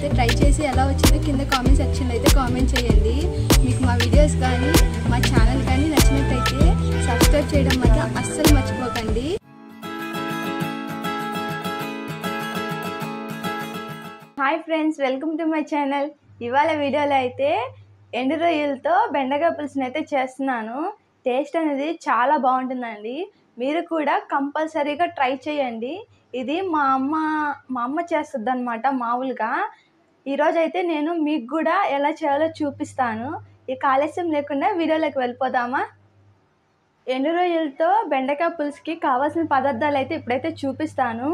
అయితే ట్రై చేసి ఎలా వచ్చిందో కింద కామెంట్ సెక్షన్లో అయితే కామెంట్ చేయండి. మీకు మా వీడియోస్ కానీ మా ఛానల్ కానీ నచ్చినట్టయితే సబ్స్క్రైబ్ చేయడం మాత్రం అస్సలు మర్చిపోకండి. Hi friends, welcome to my channel. ఇవాళ వీడియోలో అయితే ఎండు రొయ్యలతో బెండకాయ పులుసుని అయితే చేస్తున్నాను. టేస్ట్ అనేది చాలా బాగుంటుందండి. మీరు కూడా కంపల్సరీగా ట్రై చేయండి. ఇది మా అమ్మ చేస్తుంది అనమాట మామూలుగా. ఈరోజు అయితే నేను మీకు కూడా ఎలా చేయాలో చూపిస్తాను. ఈ ఆలస్యం లేకుండా వీడియోలోకి వెళ్ళిపోదామా? ఎండు రొయ్యలతో బెండకాయ పులుసుకి కావాల్సిన పదార్థాలు అయితే ఇప్పుడైతే చూపిస్తాను.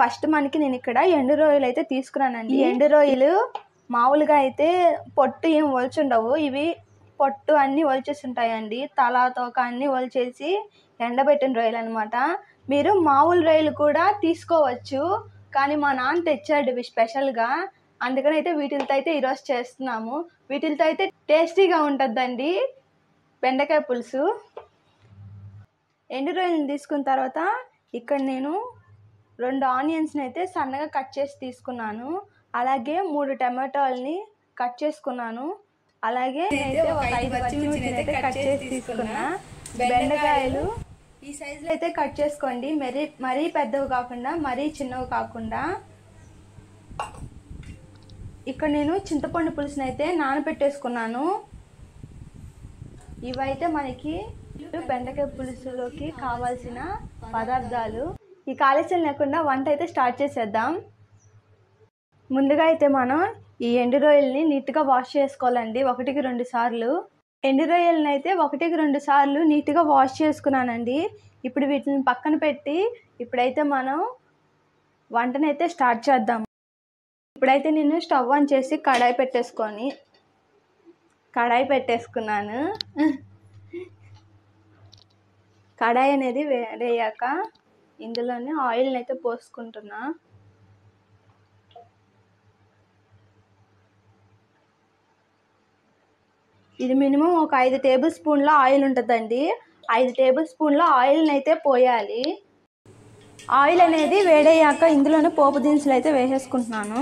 ఫస్ట్ మనకి నేను ఇక్కడ ఎండు రొయ్యలు అయితే తీసుకున్నానండి. ఈ ఎండు రొయ్యలు మామూలుగా అయితే పొట్టు ఏం ఒలుచుండవు, ఇవి పొట్టు అన్నీ ఒలిచేసి ఉంటాయండి. తల తోక అన్నీ ఒలిచేసి ఎండబెట్టిన రొయ్యలు అనమాట. మీరు మామూలు రొయ్యలు కూడా తీసుకోవచ్చు, కానీ మా నాన్న తెచ్చాడు ఇవి స్పెషల్గా, అందుకని అయితే వీటితో అయితే ఈరోజు చేస్తున్నాము. వీటితో అయితే టేస్టీగా ఉంటుందండి బెండకాయ పులుసు. ఎండు రొయ్యలను తీసుకున్న తర్వాత ఇక్కడ నేను 2 ఆనియన్స్ని అయితే సన్నగా కట్ చేసి తీసుకున్నాను. అలాగే 3 టమాటాలని కట్ చేసుకున్నాను. అలాగే ఒక 5 పచ్చిమిర్చిని అయితే కట్ చేసి తీసుకున్నా. బెండకాయలు ఈ సైజులో అయితే కట్ చేసుకోండి, మరీ పెద్దవి కాకుండా మరీ చిన్నవి కాకుండా. ఇక్కడ నేను చింతపండు పులుసుని అయితే నానబెట్టేసుకున్నాను. ఇవైతే మనకి బెండకాయ పులుసులోకి కావాల్సిన పదార్థాలు. ఈ ఆలస్యం లేకుండా వంట అయితే స్టార్ట్ చేసేద్దాం. ముందుగా అయితే మనం ఈ ఎండు రొయ్యల్ని నీట్గా వాష్ చేసుకోవాలండి, 1కి 2 సార్లు. ఎండు రొయ్యలని అయితే 1కి 2 సార్లు నీట్గా వాష్ చేసుకున్నానండి. ఇప్పుడు వీటిని పక్కన పెట్టి ఇప్పుడైతే మనం వంటనైతే స్టార్ట్ చేద్దాం. ఇప్పుడైతే నేను స్టవ్ ఆన్ చేసి కడాయి పెట్టేసుకున్నాను. కడాయి అనేది వేడయ్యాక ఇందులోనే ఆయిల్ని అయితే పోసుకుంటున్నా. ఇది మినిమం ఒక 5 టేబుల్ స్పూన్ల ఆయిల్ ఉంటుందండి. 5 టేబుల్ స్పూన్ల ఆయిల్ని అయితే పోయాలి. ఆయిల్ అనేది వేడయ్యాక ఇందులోనే పోపు దినుసులు అయితే వేసేసుకుంటున్నాను.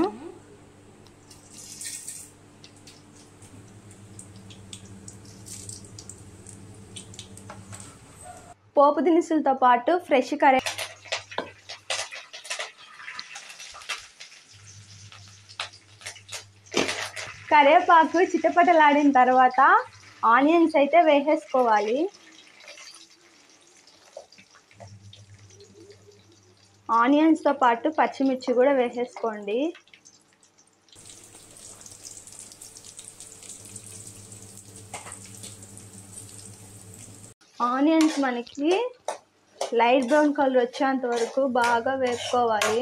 పోపు దినుసులతో పాటు ఫ్రెష్ కరివేపాకు చిటపటలాడిన తర్వాత ఆనియన్స్ అయితే వేసేసుకోవాలి. ఆనియన్స్తో పాటు పచ్చిమిర్చి కూడా వేసేసుకోండి. ఆనియన్స్ మనకి లైట్ బ్రౌన్ కలర్ వచ్చేంత వరకు బాగా వేపుకోవాలి.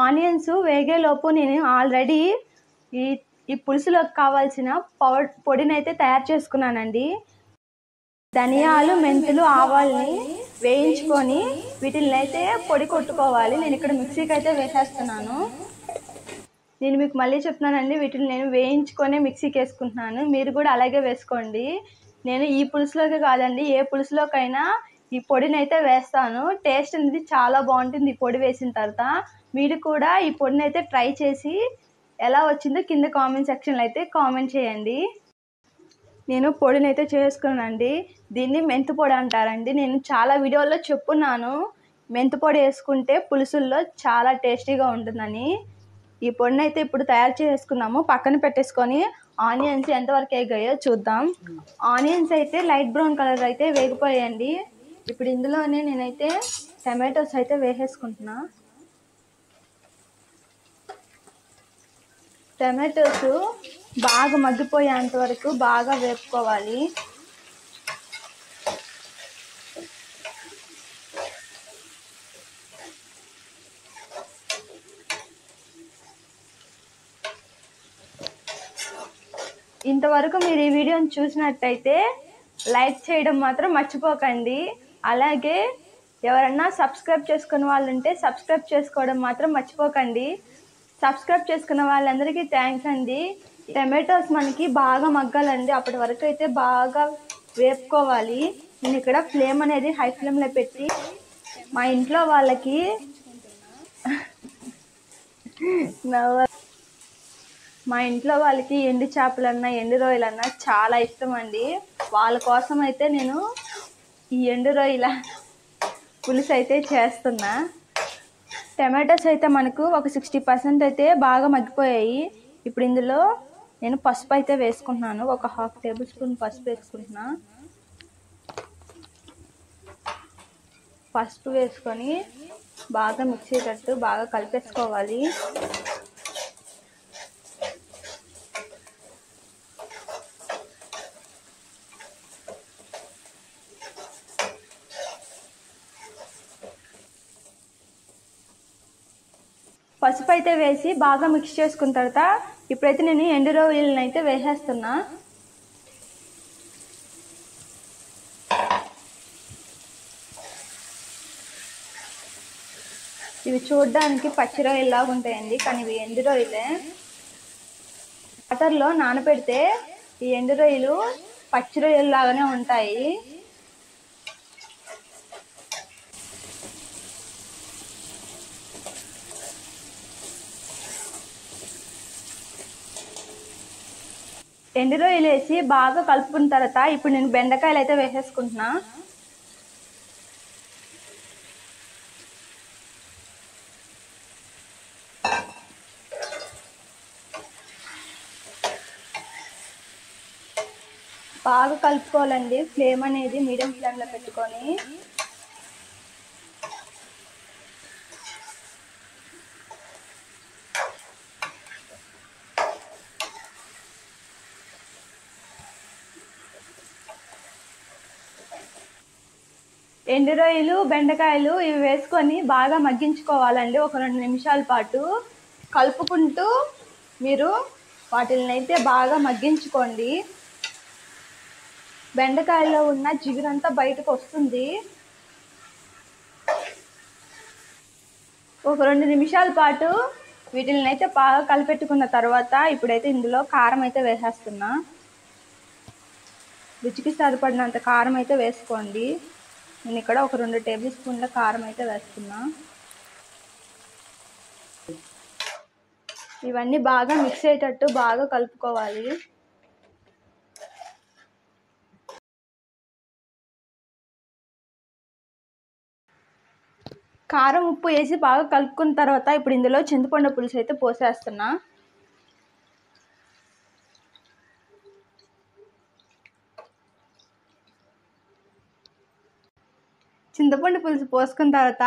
ఆనియన్స్ వేగేలోపు నేను ఆల్రెడీ ఈ పులుసులోకి కావాల్సిన పొడిని అయితే తయారు చేసుకున్నానండి. ధనియాలు, మెంతులు, ఆవాల్ని వేయించుకొని వీటిని అయితే పొడి కొట్టుకోవాలి. నేను ఇక్కడ మిక్సీకి అయితే వేసేస్తున్నాను. నేను మీకు మళ్ళీ చెప్తున్నానండి, వీటిని నేను వేయించుకొని మిక్సీకి వేసుకుంటున్నాను. మీరు కూడా అలాగే వేసుకోండి. నేను ఈ పులుసులోకి కాదండి, ఏ పులుసులోకైనా ఈ పొడిని అయితే వేస్తాను. టేస్ట్ అనేది చాలా బాగుంటుంది ఈ పొడి వేసిన తర్వాత. మీరు కూడా ఈ పొడిని అయితే ట్రై చేసి ఎలా వచ్చిందో కింద కామెంట్ సెక్షన్లో అయితే కామెంట్ చేయండి. నేను పొడిని అయితే చేసుకున్నానండి. దీన్ని మెంతు పొడి అంటారండి. నేను చాలా వీడియోల్లో చెప్పున్నాను, మెంతు పొడి వేసుకుంటే పులుసుల్లో చాలా టేస్టీగా ఉంటుందని. ఈ పొడిని అయితే ఇప్పుడు తయారు చేసుకున్నాము. పక్కన పెట్టేసుకొని ఆనియన్స్ ఎంతవరకు వేగాయో చూద్దాం. ఆనియన్స్ అయితే లైట్ బ్రౌన్ కలర్ అయితే వేగిపోయాయండి. ఇప్పుడు ఇందులోనే నేనైతే టమాటోస్ అయితే వేసేసుకుంటున్నా. టమాటోస్ బాగా మగ్గిపోయేంత వరకు బాగా వేపుకోవాలి. ఇంతవరకు మీరు ఈ వీడియోని చూసినట్టయితే లైక్ చేయడం మాత్రం మర్చిపోకండి. అలాగే ఎవరన్నా సబ్స్క్రైబ్ చేసుకున్న వాళ్ళు ఉంటే సబ్స్క్రైబ్ చేసుకోవడం మాత్రం మర్చిపోకండి. సబ్స్క్రైబ్ చేసుకున్న వాళ్ళందరికీ థ్యాంక్స్ అండి. టమాటోస్ మనకి బాగా మగ్గాలండి, అప్పటి వరకు అయితే బాగా వేపుకోవాలి. నేను ఇక్కడ ఫ్లేమ్ అనేది హై ఫ్లేమ్లో పెట్టి మా ఇంట్లో వాళ్ళకి ఎండు చేపలన్నా ఎండు రొయ్యలన్నా చాలా ఇష్టం అండి. వాళ్ళ కోసం అయితే నేను ఈ ఎండు రొయ్యల పులుసు అయితే చేస్తున్నా. టమాటోస్ అయితే మనకు ఒక 60% అయితే బాగా మగ్గిపోయాయి. ఇప్పుడు ఇందులో నేను పసుపు అయితే వేసుకుంటున్నాను. ఒక 1/2 టేబుల్ స్పూన్ పసుపు వేసుకుంటున్నా. పసుపు వేసుకొని బాగా మిక్స్ అయ్యేటట్టు బాగా కలిపేసుకోవాలి. పసుపు అయితే వేసి బాగా మిక్స్ చేసుకున్న తర్వాత ఇప్పుడైతే నేను ఎండు రొయ్యలను అయితే వేసేస్తున్నా. ఇవి చూడడానికి పచ్చి రొయ్యలాగా ఉంటాయండి, కానీ ఇవి ఎండు రొయ్యలే. వాటర్లో నానబెడితే ఈ ఎండు రొయ్యలు పచ్చి రొయ్యలాగానే ఉంటాయి. ఎండు రొయ్యలు వేసి బాగా కలుపుకున్న తర్వాత ఇప్పుడు నేను బెండకాయలు అయితే వేసేసుకుంటున్నా. బాగా కలుపుకోవాలండి. ఫ్లేమ్ అనేది మీడియం ఫ్లేమ్లో పెట్టుకొని. ఎండు రొయ్యలు బెండకాయలు ఇవి వేసుకొని బాగా మగ్గించుకోవాలండి. ఒక 2 నిమిషాల పాటు కలుపుకుంటూ మీరు వాటిని అయితే బాగా మగ్గించుకోండి. బెండకాయలో ఉన్న జిగురంతా బయటకు వస్తుంది. ఒక 2 నిమిషాల పాటు వీటిని అయితే బాగా కలిపెట్టుకున్న తర్వాత ఇప్పుడైతే ఇందులో కారం అయితే వేసేస్తున్నా. రుచికి సరిపడినంత కారం అయితే వేసుకోండి. నేను ఇక్కడ ఒక 2 టేబుల్ స్పూన్ల కారం అయితే వేస్తున్నా. ఇవన్నీ బాగా మిక్స్ అయ్యేటట్టు బాగా కలుపుకోవాలి. కారం ఉప్పు వేసి బాగా కలుపుకున్న తర్వాత ఇప్పుడు ఇందులో చింతపండు పులుసు అయితే పోసేస్తున్నా. చింతపండు పులుసు పోసుకున్న తర్వాత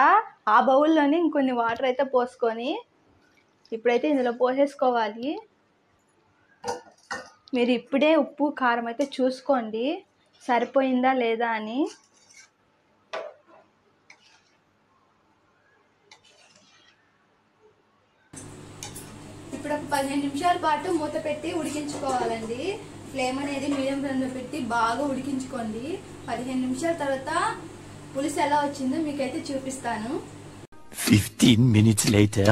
ఆ బౌల్లోనే ఇంకొన్ని వాటర్ అయితే పోసుకొని ఇప్పుడైతే ఇందులో పోసేసుకోవాలి. మీరు ఇప్పుడే ఉప్పు కారం అయితే చూసుకోండి సరిపోయిందా లేదా అని. ఇప్పుడు ఒక 15 నిమిషాల పాటు మూత పెట్టి ఉడికించుకోవాలండి. ఫ్లేమ్ అనేది మీడియం ఫ్లేమ్లో పెట్టి బాగా ఉడికించుకోండి. 15 నిమిషాల తర్వాత పులుసు ఎలా వచ్చిందో మీకైతే చూపిస్తాను. 15 minutes later.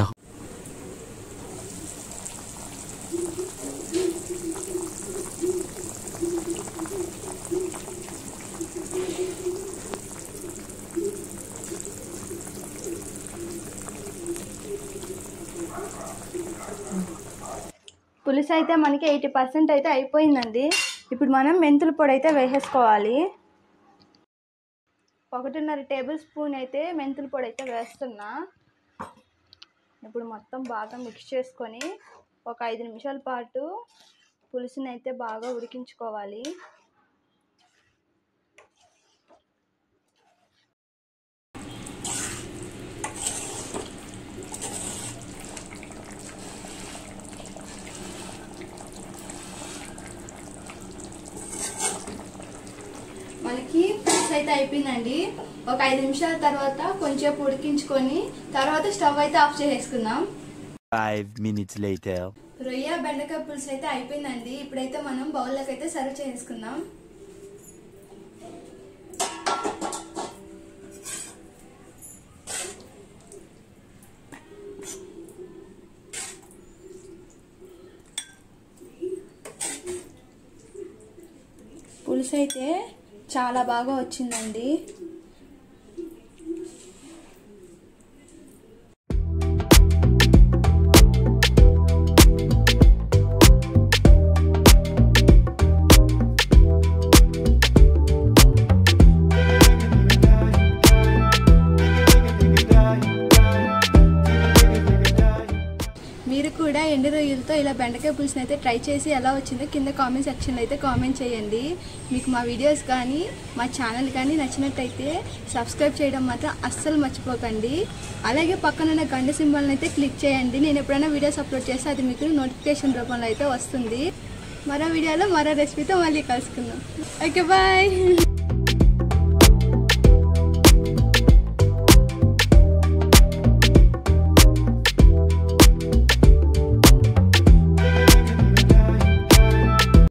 పులుసు అయితే మనకి 80% అయితే అయిపోయిందండి. ఇప్పుడు మనం మెంతుల పొడి అయితే వేసేసుకోవాలి. 1.5 టేబుల్ స్పూన్ అయితే మెంతుల పొడి అయితే వేస్తున్నా. ఇప్పుడు మొత్తం బాగా మిక్స్ చేసుకొని ఒక 5 నిమిషాల పాటు పులుసుని అయితే బాగా ఉడికించుకోవాలి. మనకి పులుసు అయితే అయిపోయిందండి. ఒక 5 నిమిషాల తర్వాత కొంచెం ఉడికించుకొని తర్వాత స్టవ్ అయితే ఆఫ్ చేసేసుకుందాం. 5 minutes later. రొయ్య బెండకాయ పులుసు అయితే అయిపోయిందండి. ఇప్పుడైతే మనం బౌల్లోకి అయితే సర్వ్ చేసుకుందాం. పులుసు అయితే చాలా బాగా వచ్చిందండి. మీరు కూడా ఎండు రొయ్యలతో ఇలా బెండకాయ పులుసుని అయితే ట్రై చేసి ఎలా వచ్చిందో కింద కామెంట్ సెక్షన్లో అయితే కామెంట్ చేయండి. మీకు మా వీడియోస్ కానీ మా ఛానల్ కానీ నచ్చినట్టయితే సబ్స్క్రైబ్ చేయడం మాత్రం అస్సలు మర్చిపోకండి. అలాగే పక్కన ఉన్న గంట సింబల్ని అయితే క్లిక్ చేయండి. నేను ఎప్పుడైనా వీడియోస్ అప్లోడ్ చేస్తే అది మీకు నోటిఫికేషన్ రూపంలో అయితే వస్తుంది. మరో వీడియోలో మరో రెసిపీతో మళ్ళీ కలుసుకుందాం. Okay, bye.